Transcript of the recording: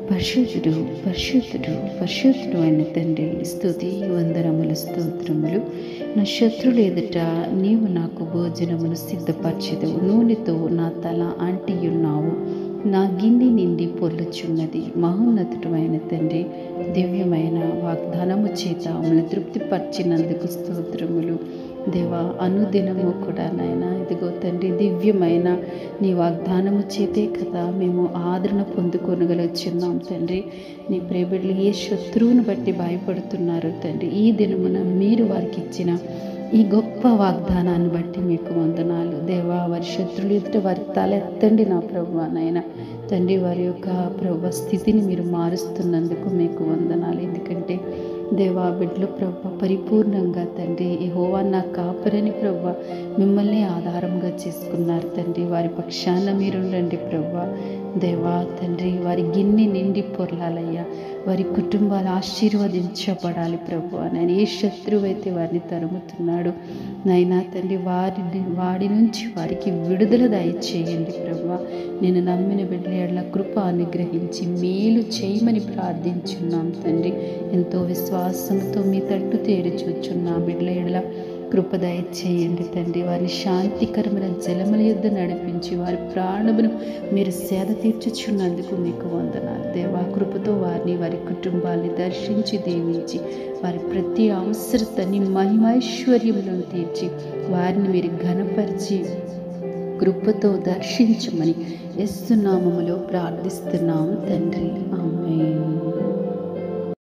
పరిశుద్ధుడు పరిశుద్ధుడు పరిశుద్ధుడు అయిన తండ్రి, స్తుతి వందనములు స్తోత్రములు. నా శత్రువులు ఎదుట నీవు నాకు భోజనమును సిద్ధపరచెదవు. నూనెతో నా తల అంటియున్నావు, నా గిన్నె నిండి పొర్లుచున్నది. మహోన్నతుడు అయిన తండ్రి, దివ్యమైన వాగ్దానము చేత మమ్మల్ని తృప్తిపరిచినందుకు స్తోత్రములు. దేవా, అనుదినము కూడా నాయన ఇదిగో తండ్రి, దివ్యమైన నీ వాగ్దానము చేతే కదా మేము ఆదరణ పొందుకొనగలుగుచున్నాం తండ్రి. నీ ప్రియబిడ్డలు ఏ శత్రువును బట్టి భయపడుతున్నారు తండ్రి, ఈ దినమున మీరు వారికి ఇచ్చిన ఈ గొప్ప వాగ్దానాన్ని బట్టి మీకు వందనాలు దేవా. వారి శత్రువులు ఎదుట వారి తల ఎత్తండి నా ప్రభువా నాయన తండ్రి. వారి యొక్క ప్రభు స్థితిని మీరు మారుస్తున్నందుకు మీకు వందనాలు. ఎందుకంటే దేవా, బిడ్డలు ప్రభు పరిపూర్ణంగా తండ్రి యెహోవా నా కాపరని ప్రభు మిమ్మల్ని ఆధారంగా చేసుకున్నారు తండ్రి. వారి పక్షాన మీరుండండి ప్రభు దేవా తండ్రి. వారి గిన్నె నిండి పొర్లాలయ్యా, వారి కుటుంబాలు ఆశీర్వదించబడాలి ప్రభు. నేను ఏ శత్రువు అయితే వారిని తరుముతున్నాడు నైనా తండ్రి, వాడి నుంచి వారికి విడుదల దయచేయండి ప్రభు. నేను నమ్మిన బిడ్డల కృప అనుగ్రహించి మేలు చేయమని ప్రార్థించున్నాం తండ్రి. ఎంతో విశ్వాసంతో మీ తట్టు తేరి చూచున్నా బిడ్డల ఎడల కృప దయచేయండి తండ్రి. వారిని శాంతికరమైన జలముల యొద్ద నడిపించి వారి ప్రాణమును మీరు సేద తీర్చుచున్నందుకు మీకు వందనాలు దేవా. కృపతో వారిని వారి కుటుంబాన్ని దర్శించి దీవించి వారి ప్రతి అవసరతని మహిమైశ్వర్యములను తీర్చి వారిని మీరు ఘనపరిచి కృపతో దర్శించమని యేసు నామములో ప్రార్థిస్తున్నాం తండ్రి. ఆమేన్.